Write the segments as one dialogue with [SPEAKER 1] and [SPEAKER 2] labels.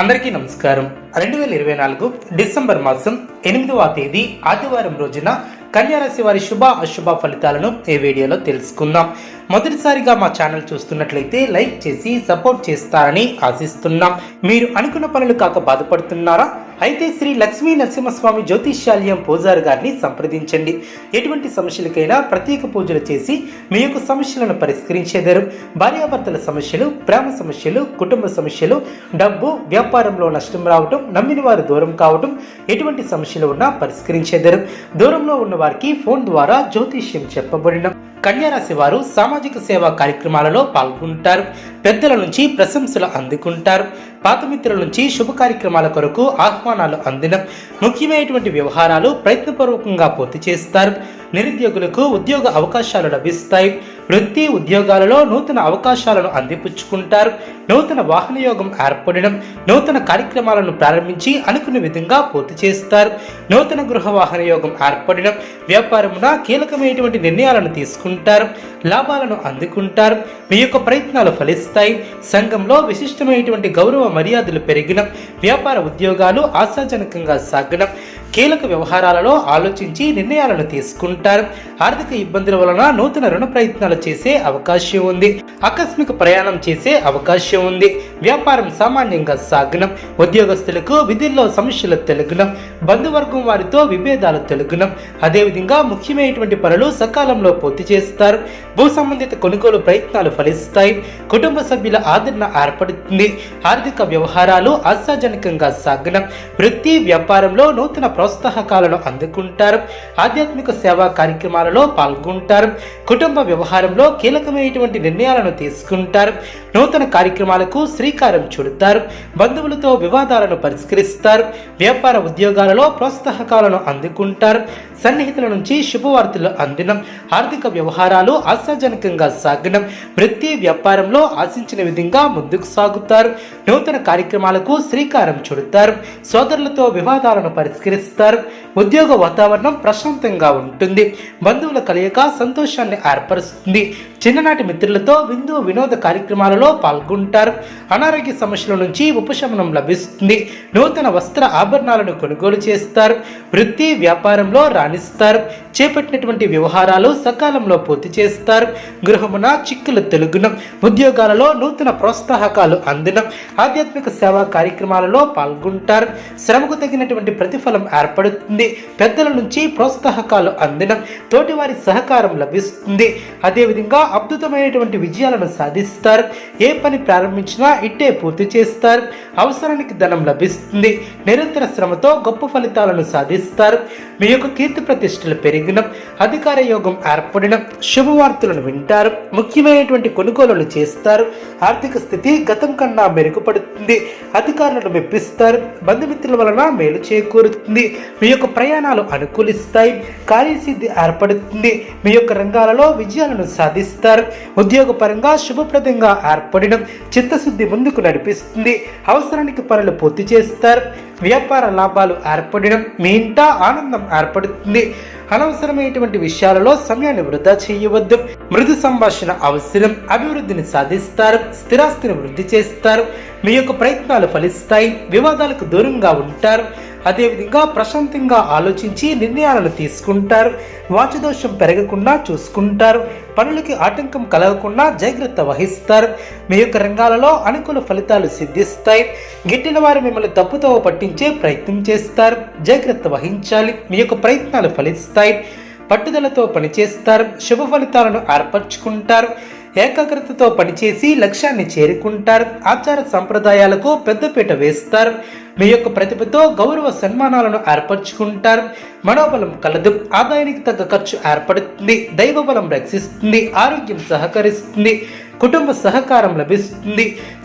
[SPEAKER 1] అందరికీ నమస్కారం. 2024 డిసెంబర్ మాసం 8వ తేదీ ఆదివారం రోజున కన్యారాశి వారి శుభ అశుభ ఫలితాలను ఈ వీడియోలో తెలుసుకుందాం. మొదటిసారిగా మా ఛానల్ చూస్తున్నట్లయితే లైక్ చేసి సపోర్ట్ చేస్తారని ఆశిస్తున్నాం. మీరు అనుకున్న పనులు కాక బాధపడుతున్నారా? అయితే శ్రీ లక్ష్మీ నరసింహస్వామి జ్యోతిష్యాలయం పూజారి గారిని సంప్రదించండి. ఎటువంటి సమస్యలకైనా ప్రత్యేక పూజలు చేసి మీ యొక్క సమస్యలను పరిష్కరించేదారు. భార్యాభర్తల సమస్యలు, ప్రేమ సమస్యలు, కుటుంబ సమస్యలు, డబ్బు, వ్యాపారంలో నష్టం రావటం, నమ్మిన వారు దూరం కావటం, ఎటువంటి సమస్యలు ఉన్నా పరిష్కరించేదారు. దూరంలో ఉన్న వారికి ఫోన్ ద్వారా జ్యోతిష్యం చెప్పబడిన కన్యారాశి వారు సామాజిక సేవా కార్యక్రమాలలో పాల్గొంటారు. పెద్దల నుంచి ప్రశంసలు అందుకుంటారు. పాత మిత్రుల నుంచి శుభ కార్యక్రమాల కొరకు ఆహ్వానాలు అందిన ముఖ్యమైనటువంటి వ్యవహారాలు ప్రయత్నపూర్వకంగా పూర్తి చేస్తారు. నిరుద్యోగులకు ఉద్యోగ అవకాశాలు లభిస్తాయి. వృత్తి ఉద్యోగాలలో నూతన అవకాశాలను అందిపుచ్చుకుంటారు. నూతన వాహన యోగం ఏర్పడడం, నూతన కార్యక్రమాలను ప్రారంభించి అనుకున్న విధంగా పూర్తి చేస్తారు. నూతన గృహ వాహన యోగం ఏర్పడడం, వ్యాపారమున కీలకమైనటువంటి నిర్ణయాలను తీసుకుంటారు. లాభాలను అందుకుంటారు. మీ యొక్క ప్రయత్నాలు ఫలిస్తాయి. సంఘంలో విశిష్టమైనటువంటి గౌరవ మర్యాదలు పెరిగిన, వ్యాపార ఉద్యోగాలు ఆశాజనకంగా సాగడం, కీలక వ్యవహారాలలో ఆలోచించి నిర్ణయాలను తీసుకుంటారు. ఆర్థిక ఇబ్బందుల వలన నూతన రుణ ప్రయత్నాలు చేసే అవకాశం ఉంది. ఆకస్మిక ప్రయాణం చేసే అవకాశం ఉంది. వ్యాపారం సామాన్యంగా సాగనం, ఉద్యోగస్తులకు విధుల్లో సమస్యలు తెలుగునం, బంధువర్గం వారితో విభేదాలు తెలుగునం. అదేవిధంగా ముఖ్యమైనటువంటి పనులు సకాలంలో పూర్తి చేస్తారు. భూ సంబంధిత కొనుగోలు ప్రయత్నాలు ఫలిస్తాయి. కుటుంబ సభ్యుల ఆదరణ ఏర్పడుతుంది. ఆర్థిక వ్యవహారాలు ఆశాజనకంగా సాగనం. వృత్తి వ్యాపారంలో నూతన ప్రోత్సాహకాలను అందుకుంటారు. ఆధ్యాత్మిక సేవా కార్యక్రమాలలో పాల్గొంటారు. కుటుంబ వ్యవహారంలో కీలకమైనటువంటి నిర్ణయాలను తీసుకుంటారు. నూతన కార్యక్రమాలకు శ్రీకారం చుడతారు. బంధువులతో వివాదాలను పరిష్కరిస్తారు. వ్యాపార ఉద్యోగాలలో ప్రోత్సాహకాలను అందుకుంటారు. సన్నిహితుల నుంచి శుభవార్తలు అందినం. ఆర్థిక వ్యవహారాలు ఆశాజనకంగా సాగనం. వృత్తి వ్యాపారంలో ఆశించిన విధంగా ముందుకు సాగుతారు. నూతన కార్యక్రమాలకు శ్రీకారం చుడతారు. సోదరులతో వివాదాలను పరిష్కరిస్తారు. ఉద్యోగ వాతావరణం ప్రశాంతంగా ఉంటుంది. బంధువుల కలయిక సంతోషాన్ని ఏర్పరుస్తుంది. చిన్ననాటి మిత్రులతో విందు వినోద కార్యక్రమాలలో పాల్గొంటారు. అనారోగ్య సమస్యల నుంచి ఉపశమనం లభిస్తుంది. నూతన వస్త్ర ఆభరణాలను కొనుగోలు చేస్తారు. వృత్తి వ్యాపారంలో రాణిస్తారు. చేపట్టినటువంటి వ్యవహారాలు సకాలంలో పూర్తి చేస్తారు. గృహమున చిక్కులు తెలుగునం. ఉద్యోగాలలో నూతన ప్రోత్సాహకాలు అందినం. ఆధ్యాత్మిక సేవా కార్యక్రమాలలో పాల్గొంటారు. శ్రమకు తగినటువంటి ప్రతిఫలం ఏర్పడుతుంది. పెద్దల నుంచి ప్రోత్సాహకాలు అందినం. తోటివారి సహకారం లభిస్తుంది. అదేవిధంగా అద్భుతమైనటువంటి విజయాలను సాధిస్తారు. ఏ పని ప్రారంభించినా ఇట్టే పూర్తి చేస్తారు. అవసరానికి ధనం లభిస్తుంది. నిరంతర శ్రమతో గొప్ప ఫలితాలను సాధిస్తారు. మీ యొక్క కీర్తి ప్రతిష్టలు పెరిగిన, అధికార యోగం ఏర్పడిన, శుభవార్తలను వింటారు. ముఖ్యమైనటువంటి కొనుగోలులు చేస్తారు. ఆర్థిక స్థితి గతం కన్నా మెరుగుపడుతుంది. అధికారులను మెప్పిస్తారు. బంధుమిత్రుల వలన మేలు చేకూరుతుంది. మీ యొక్క ప్రయాణాలు అనుకూలిస్తాయి. కార్యసిద్ధి ఏర్పడుతుంది. మీ యొక్క రంగాలలో విజయాలను సాధిస్తారు. ఉద్యోగపరంగా శుభప్రదంగా ఏర్పడడం చిత్తశుద్ధి ముందుకు నడిపిస్తుంది. అవసరానికి పనులు పూర్తి చేస్తారు. వ్యాపార లాభాలు ఏర్పడడం, మీ ఇంట ఆనందం ఏర్పడుతుంది. అనవసరమైనటువంటి విషయాలలో సమయాన్ని వృధా చేయవద్దు. మృదు సంభాషణ అవసరం. అభివృద్ధిని సాధిస్తారు. స్థిరాస్తిని వృద్ధి చేస్తారు. మీ యొక్క ప్రయత్నాలు ఫలిస్తాయి. వివాదాలకు దూరంగా ఉంటారు. అదేవిధంగా ప్రశాంతంగా ఆలోచించి నిర్ణయాలను తీసుకుంటారు. వాచదోషం పెరగకుండా చూసుకుంటారు. పనులకి ఆటంకం కలగకుండా జాగ్రత్త వహిస్తారు. మీ యొక్క రంగాలలో అనుకూల ఫలితాలు సిద్ధిస్తాయి. గిట్టిన వారు మిమ్మల్ని తప్పుతో పట్టించే ప్రయత్నం చేస్తారు. జాగ్రత్త వహించాలి. మీ యొక్క ప్రయత్నాలు ఫలిస్తాయి. పట్టుదలతో పనిచేస్తారు. శుభ ఫలితాలను ఏర్పరచుకుంటారు. ఏకాగ్రతతో పనిచేసి లక్ష్యాన్ని చేరుకుంటారు. ఆచార సంప్రదాయాలకు పెద్దపీట వేస్తారు. మీ యొక్క ప్రతిభతో గౌరవ సన్మానాలను ఏర్పరచుకుంటారు. మనోబలం కలదు. ఆదాయానికి తగ్గ ఖర్చు ఏర్పడుతుంది. దైవబలం రక్షిస్తుంది. ఆరోగ్యం సహకరిస్తుంది. కుటుంబ సహకారం లభిస్తుంది.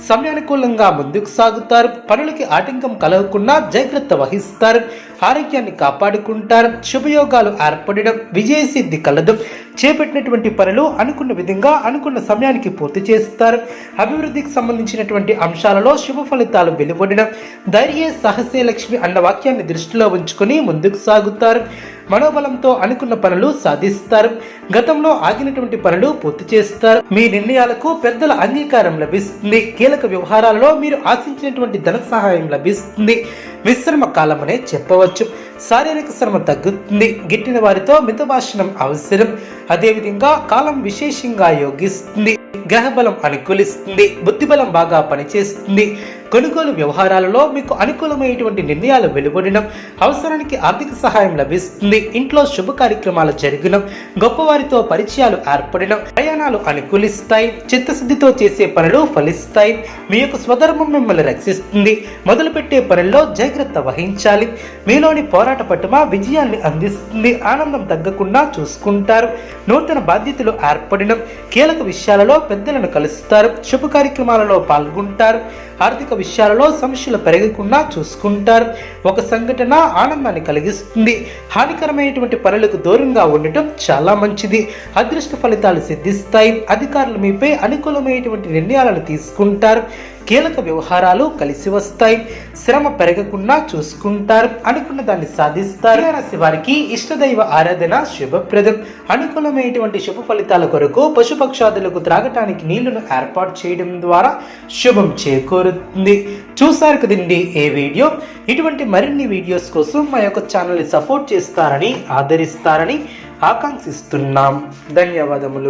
[SPEAKER 1] సమయానుకూలంగా ముందుకు సాగుతారు. పనులకి ఆటంకం కలగకుండా జాగ్రత్త వహిస్తారు. ఆరోగ్యాన్ని కాపాడుకుంటారు. శుభయోగాలు ఏర్పడడం, విజయసిద్ధి కలదు. చేపట్టినటువంటి పనులు అనుకున్న విధంగా అనుకున్న సమయానికి పూర్తి చేస్తారు. అభివృద్ధికి సంబంధించినటువంటి అంశాలలో శుభ ఫలితాలు వెలువడడం, ధైర్య సాహసే లక్ష్మి అన్న వాక్యాన్ని దృష్టిలో ఉంచుకొని ముందుకు సాగుతారు. మనోబలంతో అనుకున్న పనులు సాధిస్తారు. గతంలో ఆగినటువంటి పనులు పూర్తి చేస్తారు. మీ నిర్ణయాలకు పెద్దల అంగీకారం లభిస్తుంది. కీలక వ్యవహారాలలో మీరు ఆశించినటువంటి ధన సహాయం లభిస్తుంది. విశ్రమ కాలం అనే చెప్పవచ్చు. శారీరక శ్రమ తగ్గుతుంది. గిట్టిన వారితో మితభాషణం అవసరం. అదేవిధంగా కాలం విశేషంగా యోగిస్తుంది. గ్రహబలం అనుకూలిస్తుంది. బుద్ధిబలం బాగా పనిచేస్తుంది. కొనుగోలు వ్యవహారాలలో మీకు అనుకూలమైనటువంటి నిర్ణయాలు వెలువడడం, అవసరానికి ఆర్థిక సహాయం లభిస్తుంది. ఇంట్లో శుభ కార్యక్రమాలు జరగడం, గొప్పవారితో పరిచయాలు ఏర్పడడం, ప్రయాణాలు అనుకూలిస్తాయి. చిత్తశుద్ధితో చేసే పనులు ఫలిస్తాయి. మీ యొక్క స్వధర్మం మిమ్మల్ని రక్షిస్తుంది. మొదలుపెట్టే పనుల్లో జాగ్రత్త వహించాలి. మీలోని పోరాట పట్టుమ విజయాన్ని అందిస్తుంది. ఆనందం తగ్గకుండా చూసుకుంటారు. నూతన బాధ్యతలు ఏర్పడడం, కీలక విషయాలలో పెద్దలను కలుస్తారు. శుభ కార్యక్రమాలలో పాల్గొంటారు. ఆర్థిక విషయాలలో సమస్యలు పెరగకుండా చూసుకుంటారు. ఒక సంఘటన ఆనందాన్ని కలిగిస్తుంది. హానికరమైనటువంటి పనులకు దూరంగా ఉండటం చాలా మంచిది. అదృష్ట ఫలితాలు సిద్ధిస్తాయి. అధికారులు మీపై అనుకూలమైనటువంటి నిర్ణయాలను తీసుకుంటారు. కీలక వ్యవహారాలు కలిసి వస్తాయి. శ్రమ పెరగకుండా చూసుకుంటారు. అనుకున్న దాన్ని సాధిస్తారు. రాశి వారికి ఇష్టదైవ ఆరాధన శుభప్రదం. అనుకూలమైనటువంటి శుభ ఫలితాల కొరకు పశుపక్షాదులకు త్రాగటానికి నీళ్లను ఏర్పాటు చేయడం ద్వారా శుభం చేకూరుతుంది. చూసారు కదండి ఈ వీడియో. ఇటువంటి మరిన్ని వీడియోస్ కోసం మా యొక్క ఛానల్ని సపోర్ట్ చేస్తారని, ఆదరిస్తారని ఆకాంక్షిస్తున్నాం. ధన్యవాదములు.